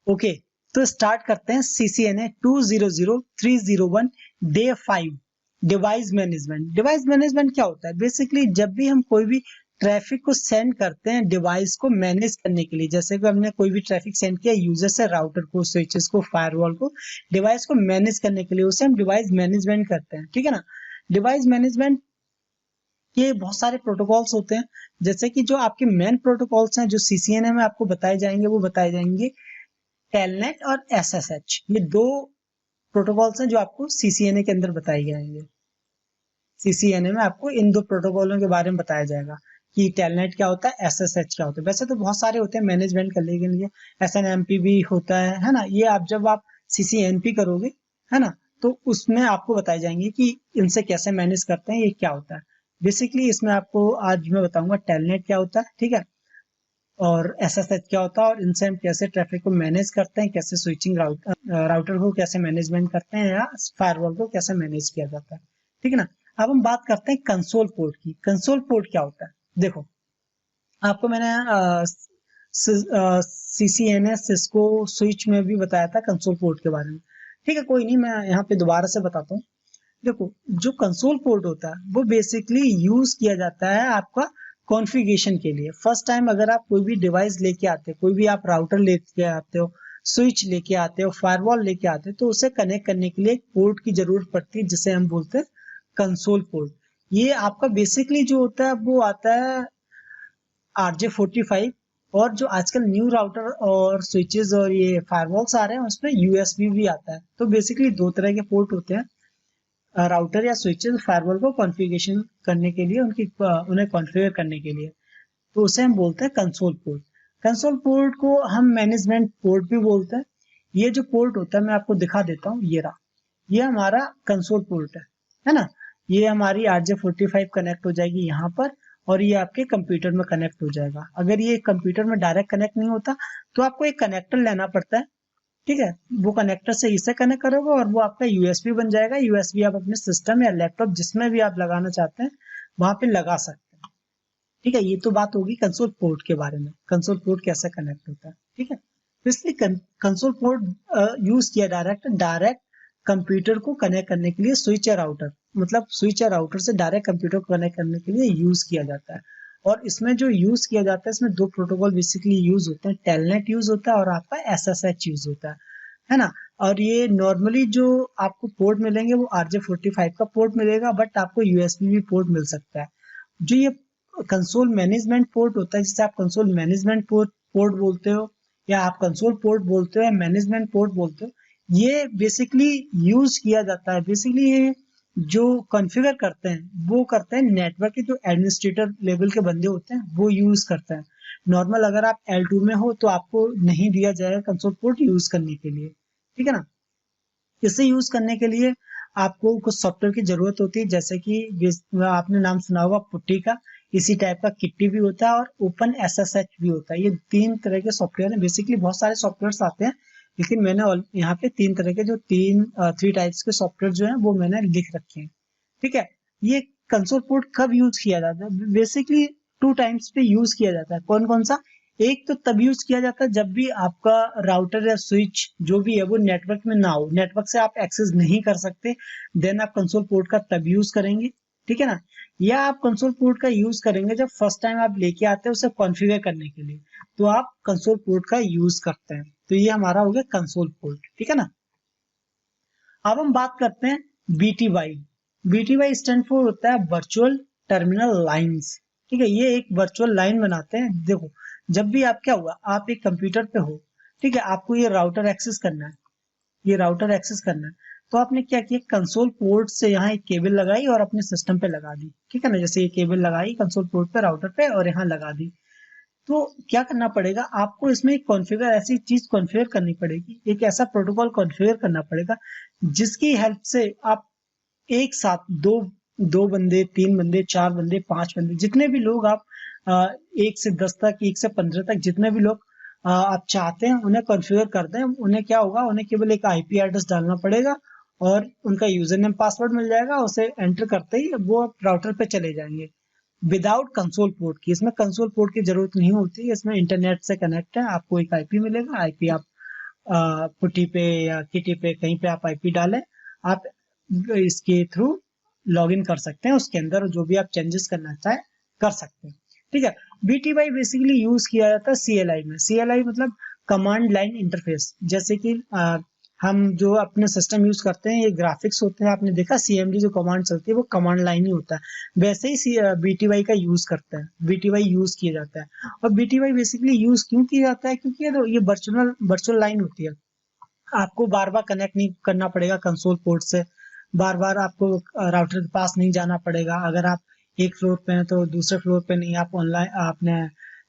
Okay, तो start करते हैं CCNA 200301 day 5 device management. Device management क्या होता है? बेसिकली जब भी हम कोई भी ट्रैफिक को सेंड करते हैं डिवाइस को मैनेज करने के लिए, जैसे कि हमने कोई भी ट्रैफिक सेंड किया यूजर से राउटर को, स्विचेस को, फायरवॉल को, डिवाइस को मैनेज करने के लिए, उसे हम डिवाइस मैनेजमेंट करते हैं। ठीक है ना। डिवाइस मैनेजमेंट के बहुत सारे प्रोटोकॉल्स होते हैं, जैसे कि जो आपके मेन प्रोटोकॉल्स हैं जो CCNA में आपको बताए जाएंगे, वो बताए जाएंगे टेलनेट और SSH। ये दो प्रोटोकॉल्स हैं जो आपको CCNA के अंदर बताए जाएंगे। CCNA में आपको इन दो प्रोटोकॉलों के बारे में बताया जाएगा कि टेलनेट क्या होता है, SSH क्या होता है। वैसे तो बहुत सारे होते हैं मैनेजमेंट करने के लिए, SNMP भी होता है ना। ये आप जब आप CCNP करोगे, है ना, तो उसमें आपको बताए जाएंगे कि इनसे कैसे मैनेज करते हैं, ये क्या होता है। बेसिकली इसमें आपको आज मैं बताऊंगा टेलनेट क्या होता है, ठीक है, और SSH क्या होता है, और इनसे हम कैसे ट्रैफिक को मैनेज करते हैं, कैसे स्विचिंग राउटर को कैसे मैनेजमेंट करते हैं, या फायरवॉल को कैसे मैनेज किया जाता है। ठीक है ना। अब हम बात करते हैं कंसोल पोर्ट की। कंसोल पोर्ट क्या होता है? देखो, आपको मैंने CCNA सिस्को स्विच में भी बताया था कंसोल पोर्ट के बारे में। ठीक है, कोई नहीं, मैं यहाँ पे दोबारा से बताता हूँ। देखो, जो कंसोल पोर्ट होता है वो बेसिकली यूज किया जाता है आपका कॉन्फ़िगरेशन के लिए। फर्स्ट टाइम अगर आप कोई भी डिवाइस लेके आते हो, कोई भी आप राउटर लेके आते हो, स्विच लेके आते हो, फायरवॉल लेके आते हो, तो उसे कनेक्ट करने के लिए एक पोर्ट की जरूरत पड़ती है, जिसे हम बोलते हैं कंसोल पोर्ट। ये आपका बेसिकली जो होता है वो आता है RJ45, और जो आजकल न्यू राउटर और स्विचेस और ये फायरवॉल्स आ रहे हैं उसमें USB भी आता है। तो बेसिकली दो तरह के पोर्ट होते हैं राउटर या स्विचेस फायरवॉल को कॉन्फ़िगरेशन करने के लिए, उन्हें कॉन्फ़िगर करने के लिए। तो उसे हम बोलते हैं कंसोल पोर्ट। कंसोल पोर्ट को हम मैनेजमेंट पोर्ट भी बोलते हैं। ये जो पोर्ट होता है मैं आपको दिखा देता हूँ, ये रहा, ये हमारा कंसोल पोर्ट है ना। ये हमारी RJ45 कनेक्ट हो जाएगी यहाँ पर, और ये आपके कंप्यूटर में कनेक्ट हो जाएगा। अगर ये कंप्यूटर में डायरेक्ट कनेक्ट नहीं होता तो आपको एक कनेक्टर लेना पड़ता है। ठीक है, वो कनेक्टर से इसे कनेक्ट करोगे और वो आपका USB बन जाएगा। USB आप अपने सिस्टम या लैपटॉप जिसमें भी आप लगाना चाहते हैं वहां पे लगा सकते हैं। ठीक है, ये तो बात होगी कंसोल पोर्ट के बारे में, कंसोल पोर्ट कैसे कनेक्ट होता है। ठीक है, तो इसलिए कंसोल पोर्ट यूज किया डायरेक्ट कंप्यूटर को कनेक्ट करने के लिए, स्विच या राउटर, मतलब स्विच या राउटर से डायरेक्ट कंप्यूटर को कनेक्ट करने के लिए यूज किया जाता है। और इसमें जो यूज किया जाता है, इसमें दो प्रोटोकॉल बेसिकली यूज होते हैं, टेलनेट यूज होता है और आपका SSH यूज होता है ना। और ये नॉर्मली जो आपको पोर्ट मिलेंगे वो RJ45 का पोर्ट मिलेगा, बट आपको USB भी पोर्ट मिल सकता है। जो ये कंसोल मैनेजमेंट पोर्ट होता है, जिसे आप कंसोल मैनेजमेंट पोर्ट बोलते हो, या आप कंसोल पोर्ट बोलते हो, या मैनेजमेंट पोर्ट बोलते हो, ये बेसिकली यूज किया जाता है। बेसिकली ये जो कॉन्फ़िगर करते हैं वो करते हैं नेटवर्क के जो एडमिनिस्ट्रेटर लेवल के बंदे होते हैं, वो यूज करते हैं। नॉर्मल अगर आप L2 में हो तो आपको नहीं दिया जाएगा कंसोल पोर्ट यूज करने के लिए। ठीक है ना। इसे यूज करने के लिए आपको कुछ सॉफ्टवेयर की जरूरत होती है, जैसे कि आपने नाम सुना होगा पुट्टी का, इसी टाइप का किट्टी भी होता है, और ओपन SSH भी होता है। ये तीन तरह के सॉफ्टवेयर हैं। बेसिकली बहुत सारे सॉफ्टवेयर आते हैं, लेकिन मैंने यहाँ पे तीन तरह के जो थ्री टाइप्स के सॉफ्टवेयर जो है वो मैंने लिख रखे हैं। ठीक है, ये कंसोल पोर्ट कब यूज किया जाता है? बेसिकली टू टाइम्स पे यूज किया जाता है। कौन कौन सा? एक तो तब यूज किया जाता है जब भी आपका राउटर या स्विच जो भी है वो नेटवर्क में ना हो, नेटवर्क से आप एक्सेस नहीं कर सकते, देन आप कंसोल पोर्ट का तब यूज करेंगे। ठीक है ना। या आप कंसोल पोर्ट का यूज करेंगे जब फर्स्ट टाइम आप लेके आते हैं उसे कॉन्फ़िगर करने के लिए, तो आप कंसोल पोर्ट का यूज करते हैं। तो ये हमारा हो गया कंसोल पोर्ट। ठीक है ना। अब हम बात करते हैं BTY। BTY स्टैंड फॉर होता है वर्चुअल टर्मिनल लाइंस। ठीक है, ये एक वर्चुअल लाइन बनाते हैं। देखो, जब भी आप क्या हुआ, आप एक कंप्यूटर पे हो, ठीक है, आपको ये राउटर एक्सेस करना है, ये राउटर एक्सेस करना है, तो आपने क्या किया, कंसोल पोर्ट से यहाँ एक केबल लगाई और अपने सिस्टम पे लगा दी। ठीक है ना, जैसे ये केबल लगाई कंसोल पोर्ट पे, राउटर पे, और यहाँ लगा दी। तो क्या करना पड़ेगा आपको, इसमें एक कॉन्फ़िगर ऐसी चीज कॉन्फ़िगर करनी पड़ेगी, एक ऐसा प्रोटोकॉल कॉन्फ़िगर करना पड़ेगा जिसकी हेल्प से आप एक साथ दो दो बंदे, तीन बंदे, चार बंदे, पांच बंदे, जितने भी लोग आप 1 से 10 तक, 1 से 15 तक, जितने भी लोग आप चाहते हैं उन्हें कॉन्फ़िगर करते हैं। उन्हें क्या होगा, उन्हें केवल एक IP एड्रेस डालना पड़ेगा और उनका यूजर नेम पासवर्ड मिल जाएगा। उसे एंटर करते ही वो राउटर पे चले जाएंगे विदाउट कंसोल पोर्ट की। इसमें कंसोल पोर्ट की जरूरत नहीं होती, इसमें इंटरनेट से कनेक्ट है, आपको एक IP मिलेगा, IP आप पुटी पे या किटी पे कहीं पे आप आईपी डालें, आप इसके थ्रू लॉगिन कर सकते हैं, उसके अंदर जो भी आप चेंजेस करना चाहें कर सकते हैं। ठीक है, बीटीवाई बेसिकली यूज किया जाता है सीएलआई में। सीएलआई मतलब कमांड लाइन इंटरफेस। जैसे कि हम जो अपने सिस्टम यूज करते हैं, ये ग्राफिक्स होते हैं, आपने देखा सीएमडी जो कमांड चलती है वो कमांड लाइन ही होता है, वैसे ही बीटीवाई का यूज करते हैं, बीटीवाई यूज किया जाता है। और बीटीवाई बेसिकली यूज क्यों किया जाता है, क्योंकि ये वर्चुअल लाइन होती है, आपको बार बार कनेक्ट नहीं करना पड़ेगा कंसोल पोर्ट से, बार बार आपको राउटर के पास नहीं जाना पड़ेगा। अगर आप एक फ्लोर पे हैं तो दूसरे फ्लोर पे नहीं, आप ऑनलाइन आपने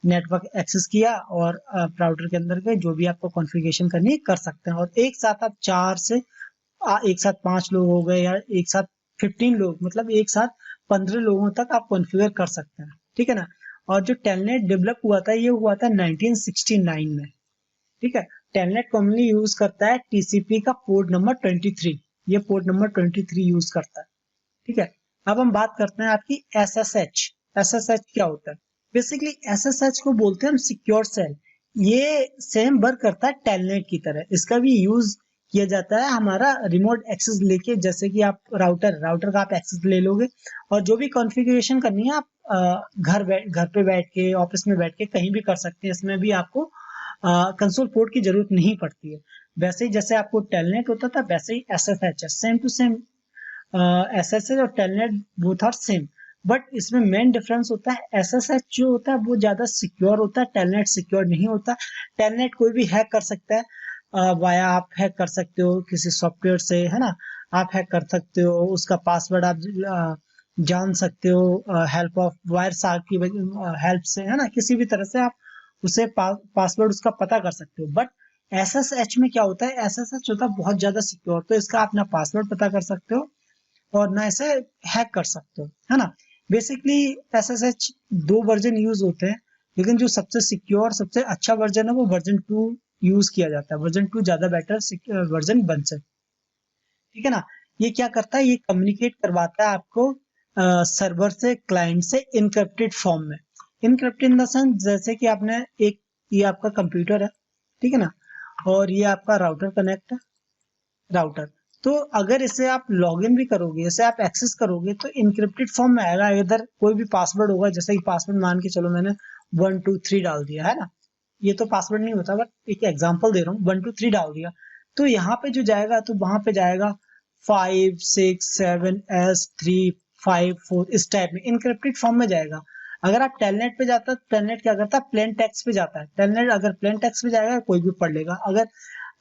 नेटवर्क एक्सेस किया और राउटर के अंदर के जो भी आपको कॉन्फ़िगरेशन करनी है कर सकते हैं। और एक साथ आप 4 से एक साथ 5 लोग हो गए या एक साथ 15 लोग, मतलब एक साथ 15 लोगों तक आप कॉन्फ़िगर कर सकते हैं। ठीक है ना। और जो टेलनेट डेवलप हुआ था, ये हुआ था 1969 में। ठीक है, टेलनेट कॉमनली यूज करता है टीसीपी का पोर्ट नंबर 23, ये पोर्ट नंबर 23 यूज करता है। ठीक है, अब हम बात करते हैं आपकी एसएसएच। एसएसएच क्या होता है? बेसिकली एसएसएच को बोलते हैं हम सिक्योर सेल। ये सेम वर्क करता है टेलनेट की तरह, इसका भी यूज किया जाता है हमारा रिमोट एक्सेस लेके। जैसे कि आप राउटर का आप एक्सेस ले लोगे और जो भी कॉन्फ़िगरेशन करनी है आप घर पे बैठ के, ऑफिस में बैठ के कहीं भी कर सकते हैं। इसमें भी आपको कंसोल पोर्ट की जरूरत नहीं पड़ती है। वैसे ही जैसे आपको टेलनेट होता था, वैसे ही एसएसएच है, सेम टू सेम। एसएसएच और telnet both are same, but इसमें मेन डिफरेंस होता है एसएसएच जो होता है वो ज्यादा सिक्योर होता है, टेलनेट सिक्योर नहीं होता। टेलनेट कोई भी हैक कर सकता है, वाया आप हैक कर सकते हो किसी सॉफ्टवेयर से, है ना, आप हैक कर सकते हो, उसका पासवर्ड आप जान सकते हो हेल्प ऑफ वायर सार्क की हेल्प से, है ना, किसी भी तरह से आप उसे पासवर्ड उसका पता कर सकते हो। बट एसएसएच में क्या होता है, एसएसएच होता है बहुत ज्यादा सिक्योर, तो इसका आप ना पासवर्ड पता कर सकते हो और ना इसे हैक कर सकते हो, है ना। बेसिकली एसएसएच 2 वर्जन यूज होते हैं, लेकिन जो सबसे सिक्योर सबसे अच्छा वर्जन है वो वर्जन 2 यूज किया जाता है। वर्जन 2 ज्यादा बेटर वर्जन बन सकता है। ठीक है ना। ये क्या करता है, ये कम्युनिकेट करवाता है आपको सर्वर से, क्लाइंट से इनक्रिप्टेड फॉर्म में। इनक्रिप्टेड इन द सेंस, जैसे कि आपने ये आपका कंप्यूटर है, ठीक है ना, और ये आपका राउटर कनेक्ट है, राउटर। तो अगर इसे आप लॉगिन भी करोगे, इसे आप एक्सेस करोगे तो इनक्रिप्टेड फॉर्म में आएगा। इधर कोई भी पासवर्ड होगा, जैसे कि पासवर्ड मान के चलो मैंने 1 2 3 डाल दिया, है ना, ये तो पासवर्ड नहीं होता, बट एक एग्जांपल दे रहा हूँ, 1 2 3 डाल दिया, तो यहाँ पे जो जाएगा तो वहां पे जाएगा 5 6 7 S3 5 4, इस टाइप में इनक्रिप्टेड फॉर्म में जाएगा। अगर आप टेलनेट पे जाता है, टेलनेट क्या करता है, प्लेन टेक्स्ट पे जाता है। टेलनेट अगर प्लेन टेक्स्ट पे जाएगा कोई भी पढ़ लेगा, अगर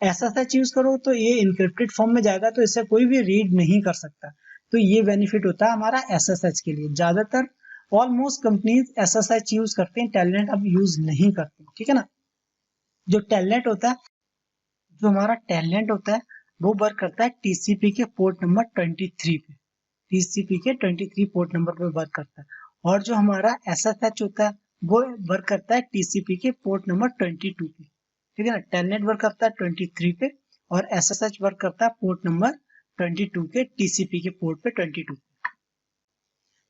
एसएसएच यूज करो तो ये इनक्रिप्टेड फॉर्म में जाएगा, तो इसे कोई भी रीड नहीं कर सकता। तो ये बेनिफिट होता है हमारा एसएसएच के लिए। ज्यादातर ऑलमोस्ट कंपनीज एसएसएच यूज करते हैं, टेलनेट अब यूज नहीं करते। ठीक है ना। जो टेलनेट होता है, जो हमारा टेलनेट होता है वो वर्क करता है टीसीपी के पोर्ट नंबर 23 पे, टीसीपी के 23 पोर्ट नंबर पे वर्क करता है। और जो हमारा एसएसएच होता है वो वर्क करता है टीसीपी के पोर्ट नंबर 22 पे। ठीक है ना। टेलनेट वर्क करता है 23 पे और एसएसएच वर्क करता है पोर्ट नंबर 22 के टीसीपी के पोर्ट पे 22।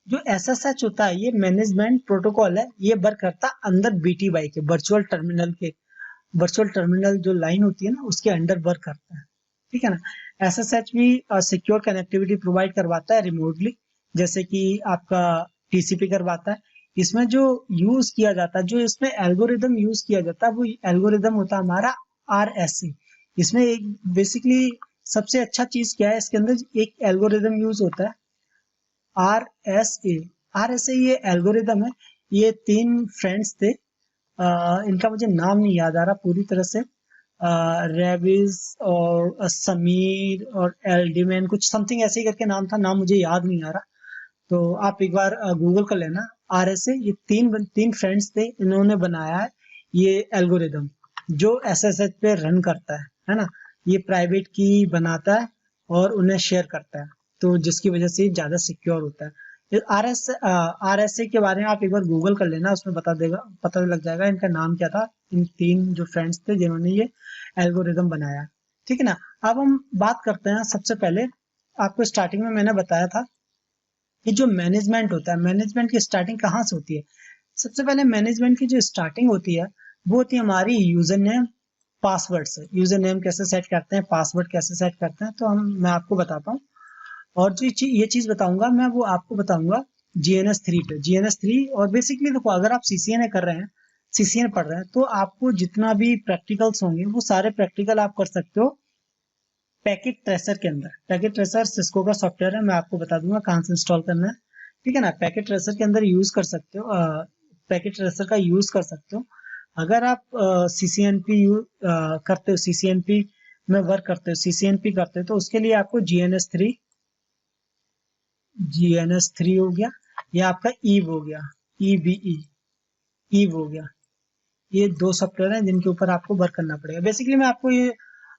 जो एसएसएच होता है ये मैनेजमेंट प्रोटोकॉल है, ये वर्क करता है अंदर बीटीवाई के वर्चुअल टर्मिनल के, वर्चुअल टर्मिनल जो लाइन होती है ना उसके अंडर वर्क करता है। ठीक है ना। एसएसएच भी सिक्योर कनेक्टिविटी प्रोवाइड करवाता है रिमोटली, जैसे कि आपका टीसीपी करवाता है। इसमें जो यूज किया जाता है, जो इसमें एल्गोरिदम यूज किया जाता है वो एल्गोरिदम होता है हमारा आरएसए। इसमें एक बेसिकली सबसे अच्छा चीज क्या है, इसके अंदर एक एल्गोरिदम यूज होता है आरएसए। आरएसए ये एल्गोरिदम है, ये 3 फ्रेंड्स थे, इनका मुझे नाम नहीं याद आ रहा पूरी तरह से, रेविस और समीर और एल्डीमैन, कुछ समथिंग ऐसे ही करके नाम था, नाम मुझे याद नहीं आ रहा, तो आप एक बार गूगल कर लेना आरएसए। ये तीन फ्रेंड्स थे, इन्होंने बनाया है ये एल्गोरिदम जो एसएसएच पे रन करता है ना। ये प्राइवेट की बनाता है और उन्हें शेयर करता है, तो जिसकी वजह से ज्यादा सिक्योर होता है। आरएसए के बारे में आप एक बार गूगल कर लेना, उसमें पता लग जाएगा इनका नाम क्या था, इन 3 जो फ्रेंड्स थे जिन्होंने ये एल्गोरिदम बनाया। ठीक है ना। अब हम बात करते हैं, सबसे पहले आपको स्टार्टिंग में मैंने बताया था कि जो मैनेजमेंट होता है, मैनेजमेंट की स्टार्टिंग कहाँ से होती है। सबसे पहले मैनेजमेंट की जो स्टार्टिंग होती है वो होती है हमारी यूजर नेम पासवर्ड से, यूजर नेम कैसे सेट करते हैं, पासवर्ड कैसे सेट करते हैं, तो मैं आपको बताता हूँ। और जो ये चीज बताऊंगा मैं, वो आपको बताऊंगा GNS3 पे, GNS3। और बेसिकली देखो, अगर आप CCNA कर रहे हैं, CCNA पढ़ रहे हैं, तो आपको जितना भी प्रैक्टिकल्स होंगे वो सारे प्रैक्टिकल आप कर सकते हो पैकेट ट्रेसर के अंदर। पैकेट ट्रेसर सिस्को का सॉफ्टवेयर है, मैं आपको बता दूंगा कहाँ से इंस्टॉल करना है, ठीक है ना। पैकेट ट्रेसर के अंदर यूज कर सकते हो, पैकेट ट्रेसर का यूज कर सकते हो। अगर आप CCNP करते हो, CCNP में वर्क करते हो, CCNP करते हो, तो उसके लिए आपको GNS3 हो गया, या आपका ईव हो गया, EVE, ईव हो गया। ये 2 सॉफ्टवेयर हैं जिनके ऊपर आपको वर्क करना पड़ेगा। बेसिकली मैं आपको ये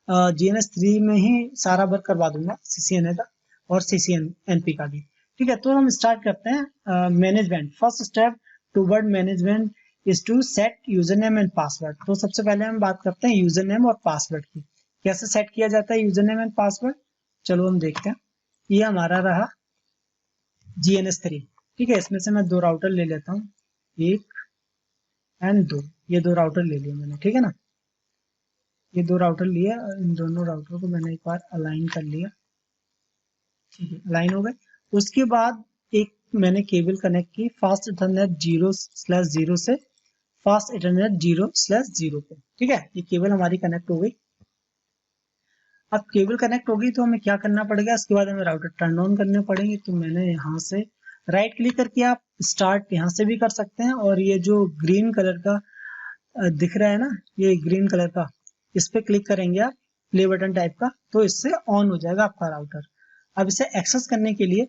GNS3 में ही सारा वर्क करवा दूंगा, CCNA का और CCNP का भी, ठीक है। तो हम स्टार्ट करते हैं management. First step toward management is to set user name and password. तो सबसे पहले हम बात करते हैं यूजर नेम और पासवर्ड की, कैसे सेट किया जाता है यूजर नेम एंड पासवर्ड। चलो हम देखते हैं। ये हमारा रहा GNS3, ठीक है। इसमें से मैं 2 राउटर ले लेता हूँ, 1 एंड 2, ये 2 राउटर ले लिए मैंने, ठीक है ना। ये 2 राउटर लिए, इन दोनों राउटर को मैंने एक बार अलाइन कर लिया, ठीक है, अलाइन हो गए। उसके बाद एक मैंने केबल कनेक्ट की फास्ट इथरनेट 0/0 से फास्ट इथरनेट 0/0 पे, ठीक है। ये केबल हमारी कनेक्ट हो गई। अब केबल कनेक्ट होगी तो हमें क्या करना पड़ेगा, इसके बाद हमें राउटर टर्न ऑन करने पड़ेंगे। तो मैंने यहाँ से राइट क्लिक करके आप स्टार्ट यहाँ से भी कर सकते हैं, और ये जो ग्रीन कलर का दिख रहा है ना, ये ग्रीन कलर का, इस पे क्लिक करेंगे आप, प्ले बटन टाइप का, तो इससे ऑन हो जाएगा आपका राउटर। अब इसे एक्सेस करने के लिए,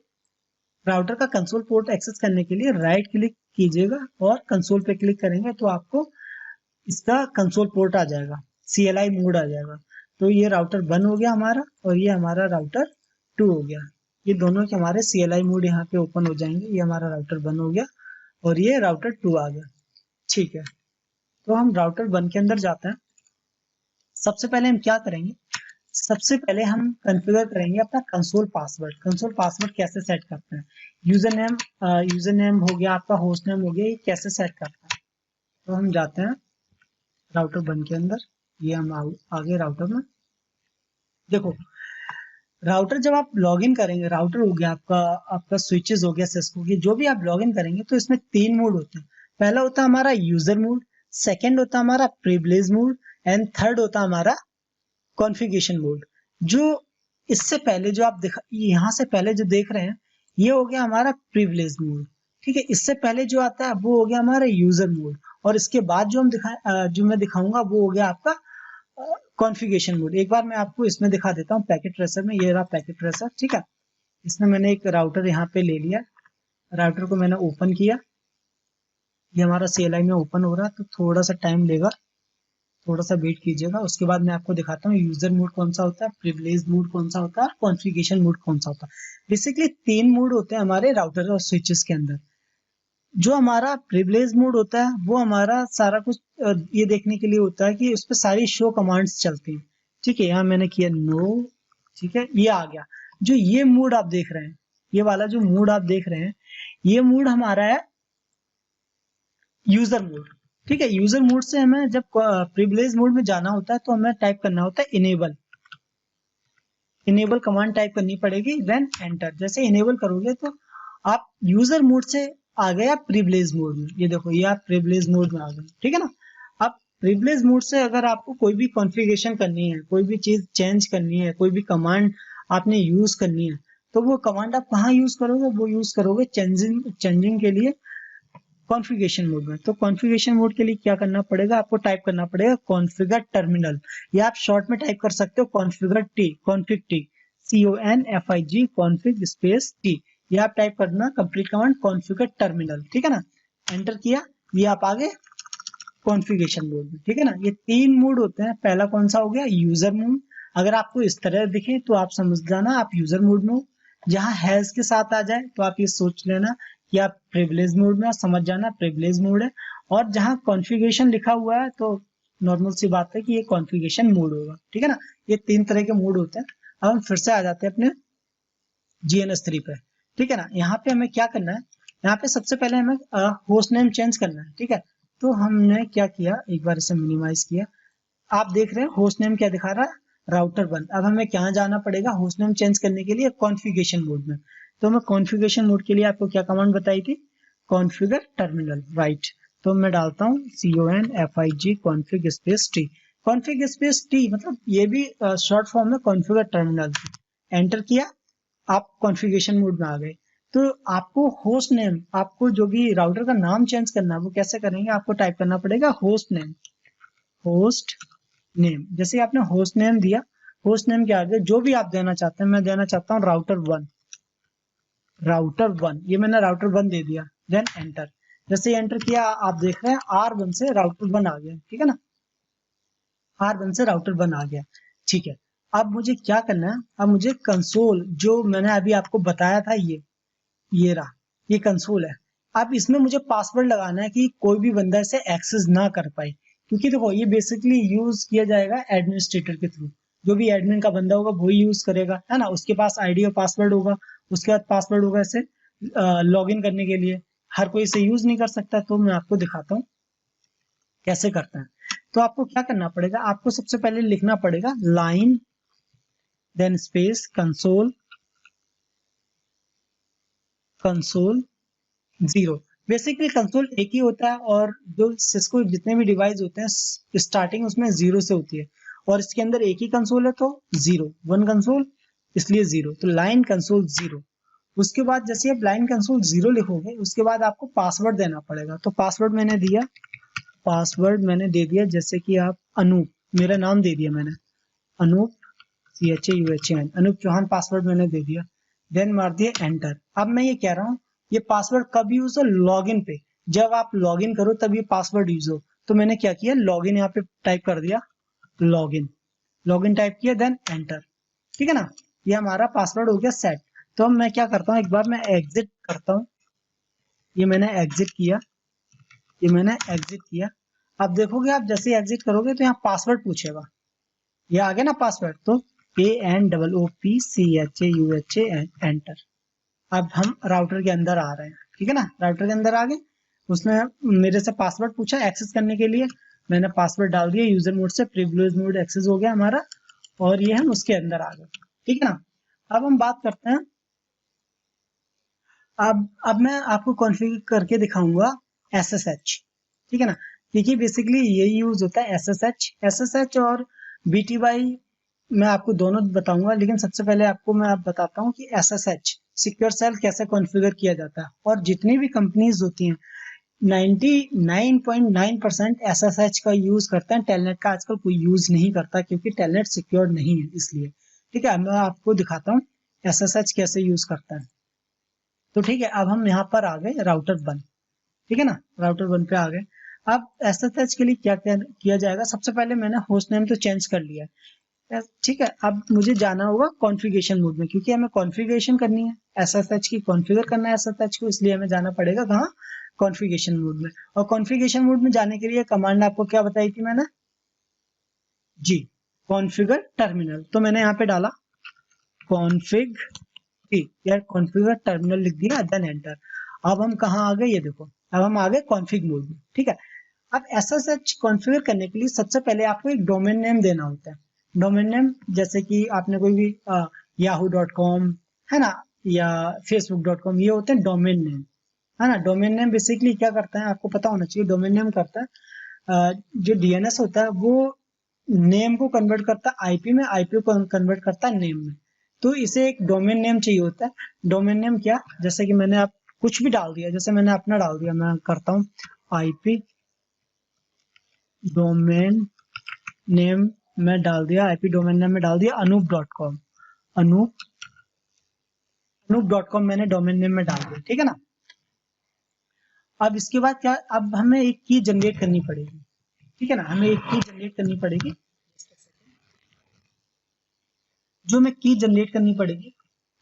राउटर का कंसोल पोर्ट एक्सेस करने के लिए राइट क्लिक कीजिएगा और कंसोल पे क्लिक करेंगे, तो आपको इसका कंसोल पोर्ट आ जाएगा, CLI मोड आ जाएगा। तो ये राउटर 1 हो गया हमारा, और ये हमारा राउटर 2 हो गया। ये दोनों के हमारे CLI मोड यहाँ पे ओपन हो जाएंगे। ये हमारा राउटर 1 हो गया और ये राउटर 2 आ गया, ठीक है। तो हम राउटर 1 के अंदर जाते हैं। सबसे पहले हम क्या करेंगे, सबसे पहले हम कॉन्फ़िगर करेंगे अपना कंसोल पासवर्ड। कंसोल पासवर्ड कैसे सेट करते हैं, यूजर नेम हो गया, आपका होस्ट नेम हो गया, ये कैसे सेट करते हैं। तो हम जाते हैं राउटर 1 के अंदर, ये हम आगे राउटर में। देखो, राउटर जब आप लॉगिन करेंगे, राउटर हो गया आपका स्विचेस हो गया सिस्को की, जो भी आप लॉगिन करेंगे तो इसमें 3 मोड होते हैं। पहला होता है हमारा यूजर मोड, सेकंड होता है हमारा प्रिविलेज मोड, एंड थर्ड होता है हमारा कॉन्फ़िगरेशन मोड। जो इससे पहले जो आप यहाँ से पहले जो देख रहे हैं, ये हो गया हमारा प्रिविलेज मोड, ठीक है। इससे पहले जो आता है वो हो गया हमारा यूजर मोड, और इसके बाद जो मैं दिखाऊंगा वो हो गया आपका कॉन्फ़िगरेशन मोड। एक बार मैं आपको इसमें दिखा देता हूँ, पैकेट ट्रेसर में। ये रहा पैकेट ट्रेसर, ठीक है। इसमें मैंने एक राउटर यहाँ पे ले लिया, राउटर को मैंने ओपन किया, ये हमारा CLI में ओपन हो रहा है, तो थोड़ा सा टाइम लेगा, थोड़ा सा वेट कीजिएगा। उसके बाद मैं आपको दिखाता हूँ यूजर मोड कौन सा होता है, प्रिविलेज मोड कौन सा होता है, और कॉन्फ़िगरेशन मोड कौन सा होता है। बेसिकली 3 मोड होते हैं हमारे राउटर और स्विचेस के अंदर। जो हमारा प्रिविलेज मोड होता है वो हमारा सारा कुछ ये देखने के लिए होता है कि उस पर सारी शो कमांड्स चलती हैं, ठीक है। यहाँ मैंने किया नो, ठीक है, ये आ गया। जो ये मोड आप देख रहे हैं, ये वाला जो मोड आप देख रहे हैं, ये मोड हमारा है यूजर मोड, ठीक है। यूजर मोड से हमें जब प्रिविलेज मोड में जाना होता है तो हमें टाइप करना होता है इनेबल कमांड टाइप करनी पड़ेगी, देन एंटर। जैसे इनेबल करोगे तो आप यूजर मोड से आ गए आप प्रिविलेज मोड में। ये देखो, ये आप प्रिविलेज मोड में आ गए, ठीक है ना। अब प्रिविलेज मोड से अगर आपको कोई भी कॉन्फ़िगरेशन करनी है, कोई भी चीज चेंज करनी है, कोई भी कमांड आपने यूज करनी है, तो वो कमांड आप कहाँ यूज करोगे, वो यूज करोगे चेंजिंग के लिए कॉन्फ़िगरेशन मोड में। तो कॉन्फ़िगरेशन मोड के लिए क्या करना पड़ेगा, आपको टाइप करना पड़ेगा कॉन्फ़िगर टर्मिनल, या आप शॉर्ट में टाइप कर सकते हो config T, CONFIG config space T. ये आप टाइप करना कंप्लीट कमांड कॉन्फ़िगर टर्मिनल, ठीक है ना। एंटर किया, ये आप आगे कॉन्फ़िगरेशन मोड में, ठीक है ना। ये 3 मोड होते हैं। पहला कौन सा हो गया, यूजर मोड। अगर आपको इस तरह दिखे तो आप समझ जाना आप यूजर मोड में हो। जहां हैज के साथ आ जाए तो आप ये सोच लेना कि आप प्रिविलेज मोड में, समझ जाना प्रिविलेज मोड है। और जहां कॉन्फ़िगरेशन लिखा हुआ है तो नॉर्मल सी बात है कि ये कॉन्फ़िगरेशन मोड होगा, ठीक है ना। ये 3 तरह के मोड होते हैं। अब हम फिर से आ जाते हैं अपने GNS3 पे, ठीक है ना। यहाँ पे हमें क्या करना है, यहाँ पे सबसे पहले हमें होस्ट नेम चेंज करना है, ठीक है। तो हमने क्या किया, एक बार इसे मिनिमाइज किया। आप देख रहे हैं होस्ट नेम क्या दिखा रहा है, राउटर 1। अब हमें क्या जाना पड़ेगा होस्ट नेम चेंज करने के लिए, कॉन्फ़िगरेशन मोड में। तो मैं कॉन्फ़िगरेशन मोड के लिए आपको क्या कमांड बताई थी, कॉन्फ़िगर टर्मिनल, राइट। तो मैं डालता हूँ CONFIG config space t। Config space t मतलब ये भी शॉर्ट फॉर्म में कॉन्फ़िगर टर्मिनल। एंटर किया, आप कॉन्फ़िगरेशन मोड में आ गए। तो आपको होस्ट नेम, आपको जो भी राउटर का नाम चेंज करना है वो कैसे करेंगे, आपको टाइप करना पड़ेगा होस्ट नेम। होस्ट नेम, जैसे आपने होस्ट नेम दिया, होस्ट नेम के आगे जो भी आप देना चाहते हैं, मैं देना चाहता हूँ राउटर 1। राउटर 1, ये मैंने राउटर 1 दे दिया। Then enter. जैसे एंटर किया, आप देख रहे हैं R1 से राउटर 1 आ गया, ठीक है ना, R1 से राउटर 1 आ गया, ठीक है। अब मुझे क्या करना है, अब मुझे कंसोल जो मैंने अभी आपको बताया था, ये रहा, ये कंसोल है। अब इसमें मुझे पासवर्ड लगाना है कि कोई भी बंदा इसे एक्सेस ना कर पाए, क्योंकि देखो ये बेसिकली यूज किया जाएगा एडमिनिस्ट्रेटर के थ्रू। जो भी एडमिन का बंदा होगा वही यूज करेगा, है ना। उसके पास आईडी और पासवर्ड होगा, उसके बाद पासवर्ड होगा इसे लॉगिन करने के लिए। हर कोई इसे यूज नहीं कर सकता। तो मैं आपको दिखाता हूँ कैसे करते हैं। तो आपको क्या करना पड़ेगा, आपको सबसे पहले लिखना पड़ेगा line then space console zero. Basically console एक ही होता है, और जो सिस्को जितने भी डिवाइस होते हैं स्टार्टिंग उसमें जीरो से होती है, और इसके अंदर एक ही कंसोल है तो जीरो, वन कंसोल इसलिए जीरो। तो लाइन कंसोल जीरो। उसके बाद जैसे आप लाइन कंसोल जीरो लिखोगे, उसके बाद आपको पासवर्ड देना पड़ेगा। तो पासवर्ड मैंने दिया, पासवर्ड मैंने दे दिया जैसे कि आप अनूप, मेरा नाम दे दिया मैंने, अनूप CHAUHAN, अनूप चौहान पासवर्ड मैंने दे दिया। देन मार दिया एंटर। अब मैं ये कह रहा हूँ ये पासवर्ड कब यूज हो, लॉगिन पे, जब आप लॉगिन करो तब ये पासवर्ड यूज हो। तो मैंने क्या किया, लॉगिन यहाँ पे टाइप कर दिया, लॉगिन, लॉगिन टाइप किया, देन एंटर, ठीक है ना। ये हमारा पासवर्ड हो गया सेट। तो अब मैं क्या करता हूँ, एक बार मैं एग्जिट करता हूँ। ये मैंने एग्जिट किया, ये मैंने एग्जिट किया। अब देखोगे आप जैसे एग्जिट करोगे तो यहाँ पासवर्ड पूछेगा, ये आ गया ना पासवर्ड, तो ANOOPCHAUHA एंटर। अब हम राउटर के अंदर आ रहे हैं, ठीक है ना, राउटर के अंदर आ गए। उसने मेरे से पासवर्ड पूछा एक्सेस करने के लिए, मैंने पासवर्ड डाल दिया, यूजर मोड से प्रिविलेज मोड एक्सेस हो गया हमारा, और ये हम उसके अंदर आ गए, ठीक है ना। अब हम बात करते हैं, अब मैं आपको कॉन्फ़िगर करके दिखाऊंगा SSH, ठीक है ना, क्योंकि बेसिकली यही यूज होता है SSH और BTY। मैं आपको दोनों बताऊंगा, लेकिन सबसे पहले आपको मैं बताता हूँ कि SSH सिक्योर सेल कैसे कॉन्फ़िगर किया जाता है। और जितनी भी कंपनीज होती हैं 99.9% SSH का यूज करते हैं। टेलनेट का आजकल कोई यूज नहीं करता, क्योंकि टेलनेट सिक्योर नहीं है इसलिए, ठीक है। मैं आपको दिखाता हूँ SSH कैसे यूज करता है। तो ठीक है, अब हम यहाँ पर आ गए राउटर 1, ठीक है ना, राउटर 1 पे आ गए। अब SSH के लिए क्या किया जाएगा, सबसे पहले मैंने होस्ट नेम तो चेंज कर लिया है, ठीक है। अब मुझे जाना होगा कॉन्फ़िगरेशन मोड में, क्योंकि हमें कॉन्फ़िगरेशन करनी है, SSH की कॉन्फ़िगर करना है SSH को, इसलिए हमें जाना पड़ेगा कहाँ, कॉन्फ़िगरेशन मोड में। और कॉन्फ़िगरेशन मोड में जाने के लिए कमांड आपको क्या बताई थी मैंने, जी, कॉन्फ़िगर टर्मिनल। तो मैंने यहाँ पे डाला कॉन्फ़िग यार, कॉन्फ़िगर टर्मिनल लिख दिया, देन एंटर। अब हम कहाँ आ गए, ये देखो, अब हम आ गए कॉन्फ़िग मोड में, ठीक है। अब SSH कॉन्फ़िगर करने के लिए सबसे पहले आपको एक डोमेन नेम देना होता है। डोमेन नेम जैसे कि आपने कोई भी yahoo.com है ना, या facebook.com, ये होते हैं डोमेन नेम, है ना। डोमेन नेम बेसिकली क्या करता है, आपको पता होना चाहिए। डोमेन नेम करता है जो DNS होता है वो नेम को कन्वर्ट करता है आईपी में, आईपी को कन्वर्ट करता है नेम में। तो इसे एक डोमेन नेम चाहिए होता है। डोमेन नेम क्या, जैसे कि मैंने आप कुछ भी डाल दिया, जैसे मैंने अपना डाल दिया, मैं करता हूँ आईपी डोमेन नेम में डाल दिया, आईपी डोमेन नेम में डाल दिया अनूप.com, अनूप.com मैंने डोमेन नेम में डाल दिया, ठीक है ना। अब इसके बाद क्या, अब हमें एक की जनरेट करनी पड़ेगी, ठीक है ना, हमें एक की जनरेट करनी पड़ेगी। जो हमें की जनरेट करनी पड़ेगी,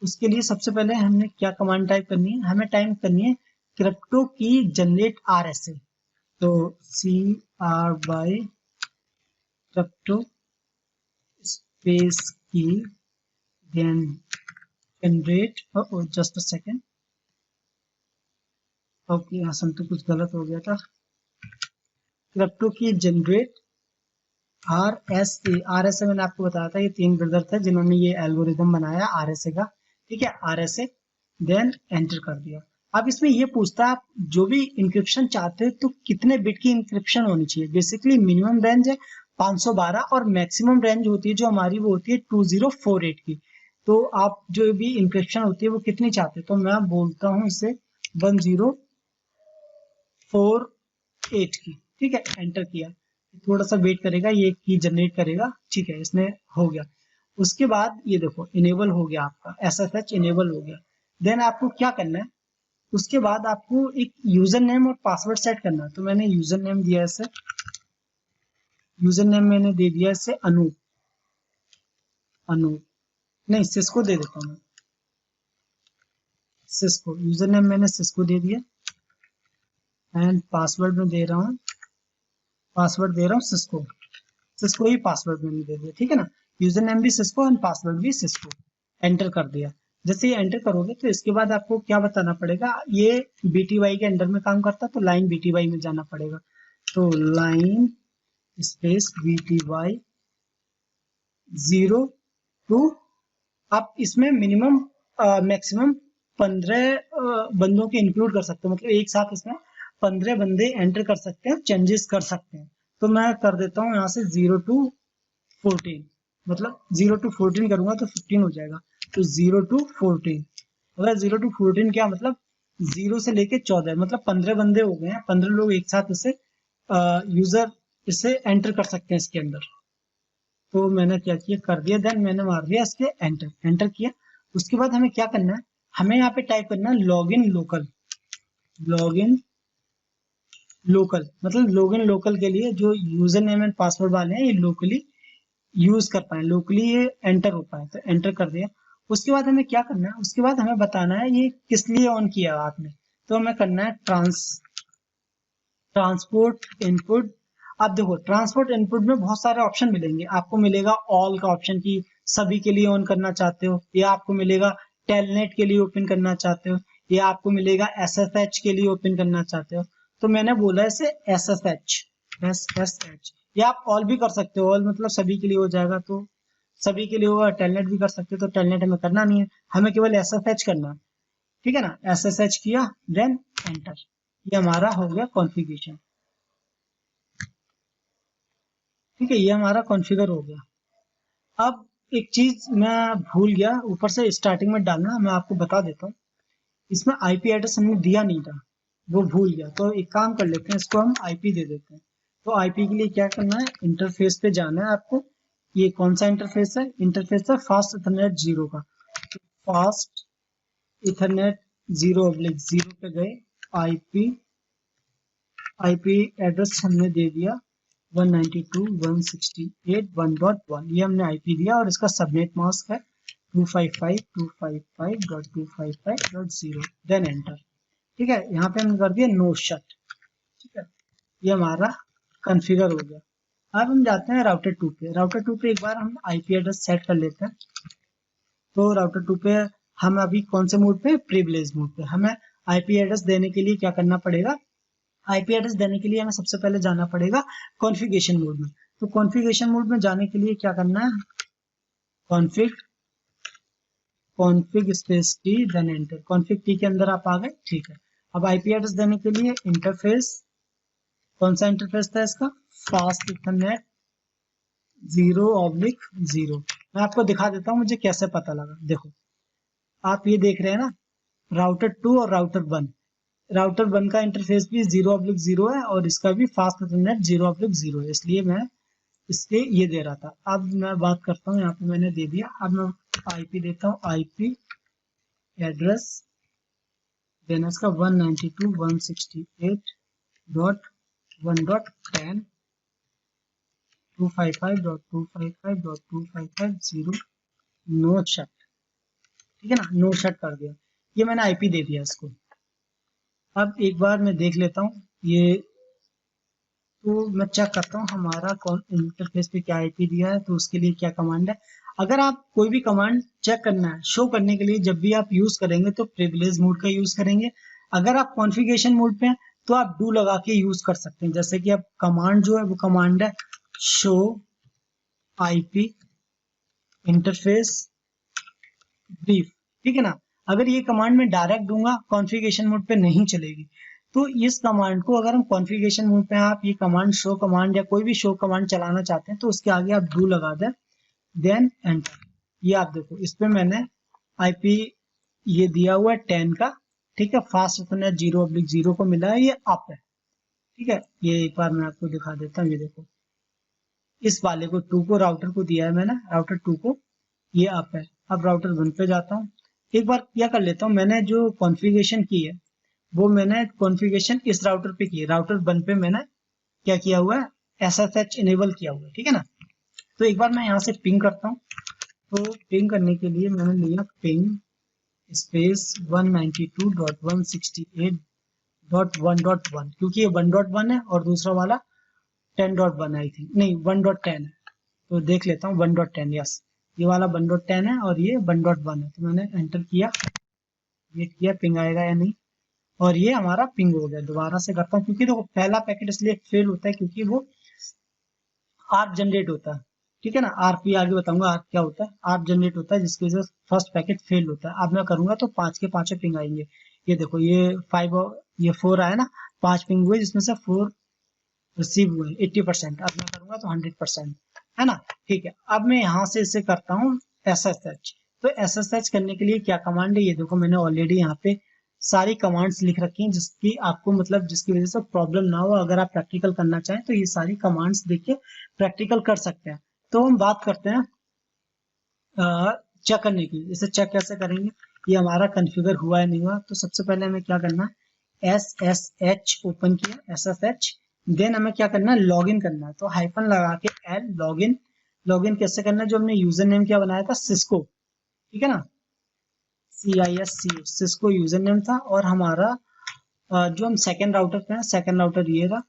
उसके लिए सबसे पहले हमने क्या कमांड टाइप करनी है, हमें टाइप करनी है क्रिप्टो की जनरेट RSA। तो CRY crypto space key then generate, just a second, okay यहाँ तो कुछ गलत हो गया था। क्रिप्टो की जनरेट RSA मैंने आपको बताया था, ये 3 ब्रदर थे जिन्होंने ये एल्गोरिदम बनाया RSA का, ठीक है, RSA। देन एंटर कर दिया। अब इसमें ये पूछता है आप जो भी इंक्रिप्शन चाहते हो तो कितने बिट की इंक्रिप्शन होनी चाहिए। बेसिकली मिनिमम रेंज है 512 और मैक्सिमम रेंज होती है जो हमारी वो होती है 2048 की। तो आप जो भी इंक्रिप्शन होती है वो कितनी चाहते हैं, तो मैं बोलता हूँ इसे 1048 की, ठीक है, एंटर किया। थोड़ा सा वेट करेगा, ये की जनरेट करेगा, ठीक है, इसने हो गया। उसके बाद ये देखो इनेबल हो गया आपका SSH इनेबल हो गया। देन आपको क्या करना है, उसके बाद आपको एक यूजर नेम और पासवर्ड सेट करना है। तो मैंने यूजर नेम दिया इसे, यूजर नेम मैंने दे दिया इसे अनूप, अनूप नहीं सिस्को दे देता हूँ मैं, सिस्को यूजर नेम मैंने सिस्को दे दिया। एंड पासवर्ड में दे रहा हूँ, पासवर्ड दे रहा हूँ सिस्को, सिस्को ही पासवर्ड मैंने दे दिया, ठीक है ना। यूजर नेम भी सिस्को एंड पासवर्ड भी सिस्को, एंटर कर दिया। जैसे ये एंटर करोगे तो इसके बाद आपको क्या बताना पड़ेगा, ये BTY के अंडर में काम करता है तो लाइन BTY में जाना पड़ेगा। तो लाइन स्पेस BTY 0 to, आप इसमें मिनिमम मैक्सिमम 15 बंदों के इंक्लूड कर सकते हो, मतलब एक साथ इसमें 15 बंदे एंटर कर सकते हैं, चेंजेस कर सकते हैं। तो मैं कर देता हूँ यहाँ से 0 to 14, मतलब 0 to 14 करूंगा तो 15 हो जाएगा। तो 0 to 14, अगर 0 to 14 क्या मतलब 0 से लेके 14, मतलब 15 बंदे हो गए हैं, 15 लोग एक साथ इसे यूजर इसे एंटर कर सकते हैं इसके अंदर। तो मैंने क्या किया, कर दिया। देन मैंने मार दिया इसके एंटर, एंटर किया। उसके बाद हमें क्या करना है, हमें यहाँ पे टाइप करना है लॉगिन लोकल, लॉगिन लोकल, मतलब लॉगिन लोकल के लिए जो यूजर नेम एंड पासवर्ड वाले हैं ये लोकली यूज कर पाए, लोकली ये एंटर हो पाए। तो एंटर कर दिया। उसके बाद हमें क्या करना है, उसके बाद हमें बताना है ये किस लिए ऑन किया आपने। तो हमें करना है ट्रांसपोर्ट इनपुट। अब देखो ट्रांसपोर्ट इनपुट में बहुत सारे ऑप्शन मिलेंगे, आपको मिलेगा ऑल का ऑप्शन की सभी के लिए ऑन करना चाहते हो, या आपको मिलेगा टेलनेट के लिए ओपन करना चाहते हो, या आपको मिलेगा SSH के लिए ओपन करना चाहते हो। तो मैंने बोला इसे SSH, या आप ऑल भी कर सकते हो, ऑल मतलब सभी के लिए हो जाएगा, तो सभी के लिए होगा। टेलनेट भी कर सकते हो, तो टेलनेट हमें करना नहीं है, हमें केवल SSH करना है, ठीक है ना। SSH किया, देन एंटर, ये हमारा हो गया कॉन्फ़िगरेशन, ठीक है, ये हमारा कॉन्फ़िगर हो गया। अब एक चीज मैं भूल गया ऊपर से स्टार्टिंग में डालना, मैं आपको बता देता हूँ। इसमें IP एड्रेस हमने दिया नहीं था, वो भूल गया। तो एक काम कर लेते हैं, इसको हम IP दे देते हैं। तो IP के लिए क्या करना है, इंटरफेस पे जाना है आपको। ये कौन सा इंटरफेस है, इंटरफेस है फास्ट इथरनेट 0 का। तो फास्ट इथरनेट 0/0 पे गए, IP एड्रेस हमने दे दिया 192.168.1.1, ये हमने IP दिया, और इसका सबनेट मास्क है 255.255.255.0। देन एंटर, ठीक है। यहाँ पे हमने कर दिया नो शट, ठीक है, ये हमारा कॉन्फ़िगर हो गया। अब हम जाते हैं राउटर 2 पे। राउटर 2 पे एक बार हम IP एड्रेस सेट कर लेते हैं। तो राउटर 2 पे हम अभी कौन से मोड पे, प्रिविलेज मोड पे। हमें IP एड्रेस देने के लिए क्या करना पड़ेगा, IP एड्रेस देने के लिए हमें सबसे पहले जाना पड़ेगा कॉन्फ़िगरेशन मोड में। तो कॉन्फ़िगरेशन मोड में जाने के लिए क्या करना है, config space T, then enter. Config T के अंदर आप आ गए, ठीक है। अब IP एड्रेस देने के लिए इंटरफेस, कौन सा इंटरफेस था इसका, फास्ट इथरनेट 0/0। मैं आपको दिखा देता हूँ मुझे कैसे पता लगा। देखो आप ये देख रहे हैं ना, राउटर 2 और राउटर 1, राउटर 1 का इंटरफेस भी 0/0 है और इसका भी फास्ट इथरनेट 0/0 है, इसलिए मैं इसके ये दे रहा था। अब मैं बात करता हूँ, यहाँ पे मैंने दे दिया। अब मैं IP देता हूँ, IP एड्रेस देना इसका 192.168.1.10 255.255.255.0 नो शट, ठीक है ना, नो शट कर दिया। ये मैंने IP दे दिया इसको। अब एक बार मैं देख लेता हूँ ये, तो मैं चेक करता हूँ हमारा कौन इंटरफेस पे क्या IP दिया है, तो उसके लिए क्या कमांड है। अगर आप कोई भी कमांड चेक करना है, शो करने के लिए जब भी आप यूज करेंगे तो प्रिविलेज मोड का यूज करेंगे। अगर आप कॉन्फ़िगरेशन मोड पे हैं तो आप डू लगा के यूज कर सकते हैं। जैसे कि अब कमांड जो है वो कमांड है शो आईपी इंटरफेस ब्रीफ, ठीक है ना। अगर ये कमांड मैं डायरेक्ट दूंगा कॉन्फ़िगरेशन मोड पे नहीं चलेगी, तो इस कमांड को अगर हम कॉन्फ़िगरेशन मोड पे आप ये कमांड शो कमांड या कोई भी शो कमांड चलाना चाहते हैं तो उसके आगे आप डू लगा दें, देन एंटर। ये आप देखो इस पे मैंने आईपी ये दिया हुआ है 10 का, ठीक है। फास्ट इथरनेट 0/0 को मिला है, ये अप है, ठीक है। ये एक बार मैं आपको दिखा देता हूँ, ये देखो इस वाले को 2 को राउटर को दिया है मैंने, राउटर 2 को, ये अप है। अब राउटर 1 पे जाता हूँ, एक बार क्या कर लेता हूँ, मैंने जो कॉन्फ़िगरेशन की है वो मैंने कॉन्फ़िगरेशन इस राउटर पे की है, राउटर 1 पे मैंने क्या किया हुआ है, SSH इनेबल किया हुआ है, ठीक है ना। तो एक बार मैं यहाँ से पिंग करता हूँ, तो पिंग करने के लिए मैंने लिया पिंग स्पेस 192.168.1.1, क्योंकि ये 1.1 है और दूसरा वाला 10.1 आई थिंक, नहीं 1.10 है, तो देख लेता हूँ 1.10, यस ये वाला 1.10 है और ये 1.1 है। तो मैंने एंटर किया, ये किया पिंग आएगा या नहीं, और ये हमारा पिंग हो गया। दोबारा से करता हूँ, क्योंकि देखो पहला पैकेट इसलिए फेल होता है क्योंकि वो आर्क जनरेट होता है, ठीक है ना। आर्क भी आगे बताऊंगा आर्क क्या होता है, आर्क जनरेट होता है जिसकी वजह से फर्स्ट पैकेट फेल होता है। अब मैं करूंगा तो 5 के 5 पिंग आएंगे, ये देखो ये 5 और ये 4 आया ना, 5 पिंग हुए जिसमें से 4 रिसीव हुए 80%। अब मैं करूंगा तो 100%, है ना, ठीक है। अब मैं यहाँ से इसे करता हूँ SSH। तो SSH करने के लिए क्या कमांड है, ये देखो मैंने ऑलरेडी यहाँ पे सारी कमांड्स लिख रखी हैं जिसकी आपको मतलब जिसकी वजह से प्रॉब्लम ना हो, अगर आप प्रैक्टिकल करना चाहें तो ये सारी कमांड्स देख के प्रैक्टिकल कर सकते हैं। तो हम बात करते हैं चेक करने की, इसे चेक कैसे करेंगे, ये हमारा कॉन्फ़िगर हुआ है नहीं हुआ। तो सबसे पहले हमें क्या करना है, SSH ओपन किया SSH, देन हमें क्या करना है, लॉगिन करना है। तो हाइफन लगा के L लॉगिन, लॉगिन कैसे करना है, जो हमने यूजर नेम क्या बनाया था, सिस्को, ठीक है ना, CISCO, सिस्को यूजर नेम था। और हमारा जो हम सेकेंड राउटर पे हैं, सेकेंड राउटर ये रहा,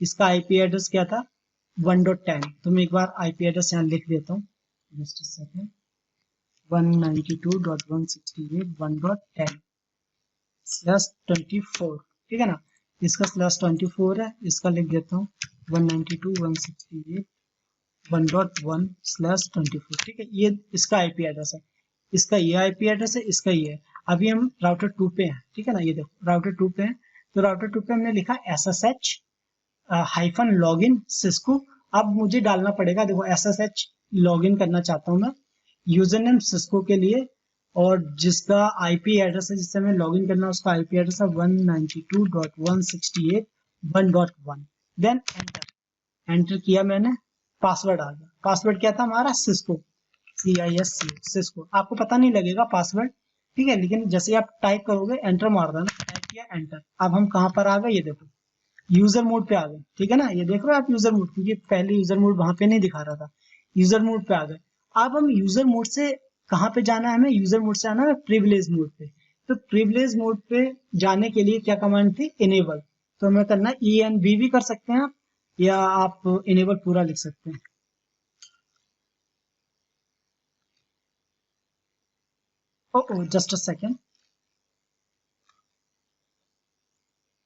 इसका आईपी एड्रेस क्या था 1.10। तो मैं एक बार आईपी एड्रेस यहाँ लिख देता हूँ, जस्ट अ सेकेंड, 192.168.1.10/24, ठीक है ना। इसका /24 है, इसका लिख देता हूँ 192.168.1.1/24, ठीक है। ये इसका आईपी एड्रेस है, इसका ये आईपी एड्रेस है, इसका ये है। अभी हम राउटर 2 पे हैं, ठीक है ना, ये देखो राउटर 2 पे हैं। तो राउटर 2 पे हमने लिखा SSH हाइफन लॉगिन सिस्को। अब मुझे डालना पड़ेगा, देखो SSH लॉगिन करना चाहता हूँ मैं, यूजर नेम सिस्को के लिए, और जिसका आईपी एड्रेस है जिससे हमें लॉगिन करना है उसका आईपी एड्रेस है 192.168.1.1। देन एंटर, एंटर किया मैंने, पासवर्ड आ गया। पासवर्ड क्या था हमारा, सिस्को, CISC सिस्को। आपको पता नहीं लगेगा पासवर्ड, ठीक है, लेकिन जैसे आप टाइप करोगे एंटर मार देना, टाइप किया एंटर। अब हम कहाँ पर आ गए, ये देखो यूजर मोड पे आ गए, ठीक है ना, ये देख रहे हो आप यूजर मोड, क्योंकि पहले यूजर मोड वहां पे नहीं दिखा रहा था, यूजर मोड पे आ गए। अब हम यूजर मोड से कहाँ पे जाना है, हमें यूजर मोड से आना है प्रिविलेज मोड पे। तो प्रिविलेज मोड पे जाने के लिए क्या कमांड थी, इनेबल। तो हमें करना ENB भी कर सकते हैं आप, या आप इनेबल पूरा लिख सकते हैं। ओ जस्ट अ सेकेंड,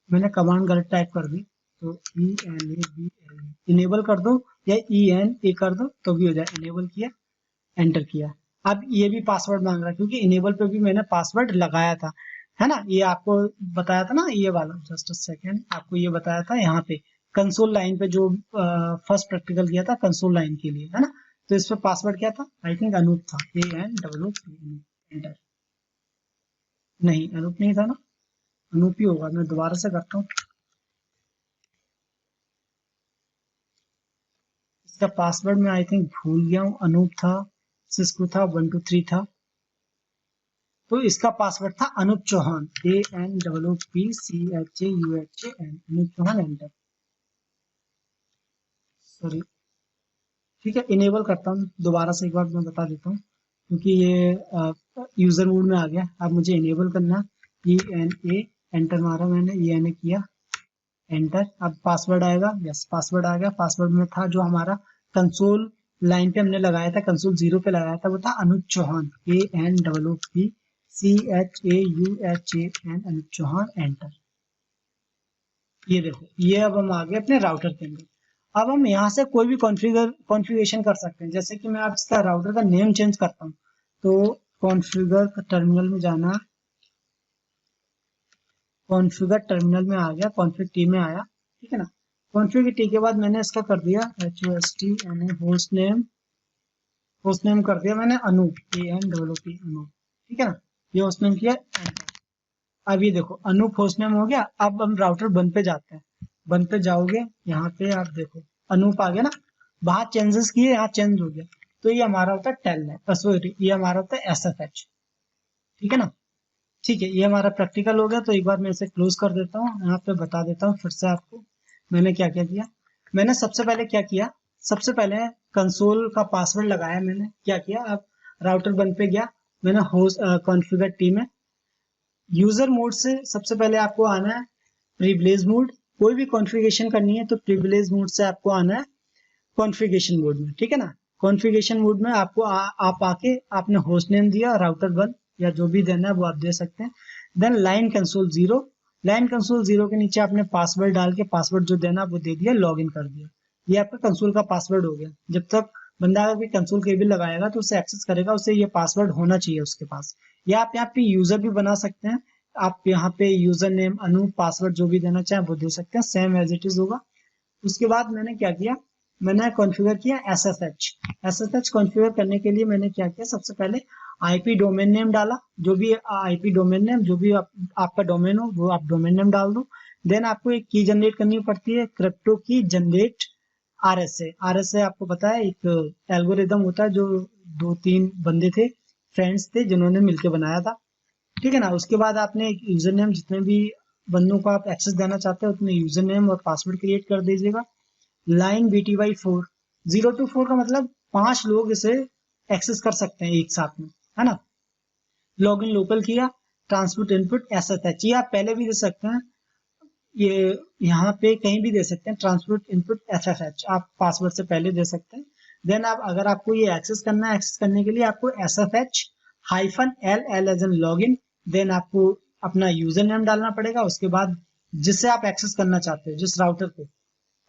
मैंने कमांड गलत टाइप कर दी। तो ENABL इनेबल कर दो, या ENA कर दो तो भी हो जाए। इनेबल किया, एंटर किया। अब ये भी पासवर्ड मांग रहा है क्योंकि इनेबल पे भी मैंने पासवर्ड लगाया था, है ना, ये आपको बताया था ना, ये वाला जस्ट अ सेकेंड, आपको ये बताया था यहाँ पे कंसोल लाइन पे जो फर्स्ट प्रैक्टिकल किया था कंसोल लाइन के लिए, है ना। तो इस पे पासवर्ड क्या था, आई थिंक अनूप था, ANOOP, एंटर। नहीं अनूप नहीं था ना, अनूप ही होगा, मैं दोबारा से करता हूँ। इसका पासवर्ड मैं आई थिंक भूल गया हूँ, अनूप था, सिस्को था, 123 था। तो इसका पासवर्ड था Anoop Chauhan, ANOOPCHAUHAN, Anoop Chauhan, enter. Sorry, ठीक है, इनेबल करता हूँ दोबारा से, एक बार मैं बता देता हूँ, क्योंकि ये यूजर मोड में आ गया। अब मुझे इनेबल करना, ENA, एंटर मारा मैंने, ENA किया, एंटर। अब पासवर्ड आएगा, यस पासवर्ड आ गया। पासवर्ड में था जो हमारा कंसोल लाइन पे हमने लगाया था, कंसोल 0 पे लगाया था, वो था अनूप चौहान, ANOOPCHAUHAN, अनूप चौहान, एंटर। ये देखो ये अब हम आ गए अपने राउटर के अंदर। अब हम यहाँ से कोई भी कॉन्फ़िगरेशन कर सकते हैं। जैसे कि मैं अब इसका राउटर का नेम चेंज करता हूँ, तो कॉन्फ़िगर टर्मिनल में जाना, कॉन्फ़िगर टर्मिनल में आ गया, कॉन्फ़िग टी में आया, ठीक है ना। कॉन्फ़िग टी के बाद मैंने इसका कर दिया HOST होस्ट नेम कर दिया मैंने अनु, ANOOP अनु, ठीक है ना। ये होस्ट नेम किया, अब ये देखो अनूप होस्ट नेम हो गया। अब हम राउटर 1 पे जाते हैं, 1 पे जाओगे, यहाँ पे आप देखो अनूप आ गया ना, वहां चेंजेस किए, यहाँ चेंज हो गया, तो ये हमारा होता है टेलनेट, सॉरी ये हमारा होता है SSH, ठीक है ना। ठीक है, ये हमारा प्रैक्टिकल हो गया। तो एक बार मैं इसे क्लोज कर देता हूँ, यहाँ पे बता देता हूँ फिर से आपको मैंने क्या क्या किया। मैंने सबसे पहले क्या किया, सबसे पहले कंसोल का पासवर्ड लगाया। मैंने क्या किया, अब राउटर 1 पे गया, मैंने होस्ट कॉन्फ़िगर टी में यूजर मोड से सबसे पहले आपको आना है प्रिविलेज मोड। कोई भी कॉन्फ़िगरेशन करनी है तो प्रिविलेज मोड से आपको आना है कॉन्फ़िगरेशन मोड में, ठीक है ना। कॉन्फ़िगरेशन मोड में आपको आप आके आपने होस्ट नेम दिया राउटर 1 या जो भी देना है वो आप दे सकते हैं। Then line console 0, line console 0 के नीचे आपने पासवर्ड डाल के पासवर्ड जो देना वो दे दिया, लॉग इन कर दिया। ये आपका कंसोल का पासवर्ड हो गया। जब तक बंदा अगर कंसोल केबल लगाएगा तो उसे एक्सेस करेगा, उसे ये पासवर्ड होना चाहिए उसके पास। या आप यहाँ पे यूजर भी बना सकते हैं, आप यहाँ पे यूजर नेम अनु पासवर्ड जो भी देना चाहें वो दे सकते हैं, सेम एज इट इज होगा। उसके बाद मैंने क्या किया, मैंने कॉन्फ़िगर किया SSH कॉन्फ़िगर करने के लिए मैंने क्या किया, सबसे पहले आईपी डोमेन नेम डाला, जो भी आईपी डोमेन नेम जो भी आपका डोमेन हो वो आप डोमेन नेम डाल दो। देन आपको एक की जनरेट करनी पड़ती है, क्रिप्टो की जनरेट RSA आपको पता है एक एल्गोरिदम होता है जो 2-3 बंदे थे, फ्रेंड्स थे, जिन्होंने मिलकर बनाया था, ठीक है ना। उसके बाद आपने एक यूजर नेम, जितने भी बंदों को आप एक्सेस देना चाहते हैं उतने यूजर नेम और पासवर्ड क्रिएट कर दीजिएगा। लाइन BTY4, 0 to 4 का मतलब 5 लोग इसे एक्सेस कर सकते हैं एक साथ में, है ना। लॉग इन लोकल किया, ट्रांसमिट इनपुट SSH, ये आप पहले भी दे सकते हैं, ये यहाँ पे कहीं भी दे सकते हैं, ट्रांसमिट इनपुट SSH आप पासवर्ड से पहले दे सकते हैं। देन आप अगर आपको ये एक्सेस करना है, एक्सेस करने के लिए आपको SSH-L as an log in, then आपको अपना यूजर नेम डालना पड़ेगा। उसके बाद जिससे आप एक्सेस करना चाहते हो, जिस राउटर को,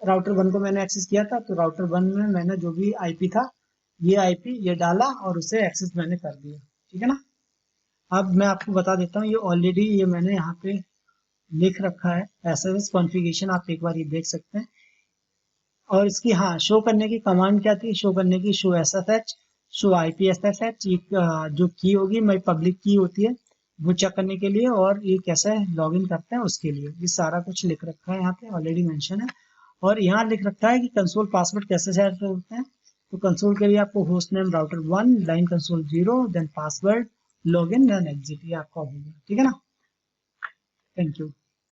राउटर 1 को मैंने एक्सेस किया था, तो राउटर 1 में मैंने जो भी आईपी था ये आईपी ये डाला और उसे एक्सेस मैंने कर दिया, ठीक है ना। अब मैं आपको बता देता हूँ, ये ऑलरेडी ये मैंने यहाँ पे लिख रखा है SSH कॉन्फ़िगरेशन, आप एक बार ये देख सकते हैं। और इसकी हाँ शो करने की कमांड क्या थी, शो करने की show SSH, show IP SSH, जो की होगी मेरी पब्लिक की होती है वो चेक करने के लिए, और ये कैसे लॉगिन करते हैं उसके लिए। ये सारा कुछ लिख रखा है यहाँ पे, ऑलरेडी मेंशन है। और यहाँ लिख रखा है कि कंसोल पासवर्ड कैसे सेट करते हैं। तो कंसोल के लिए आपको host name router 1, line console 0, then password, login, then exit, ये आपका होगा, ठीक है ना। Thank you.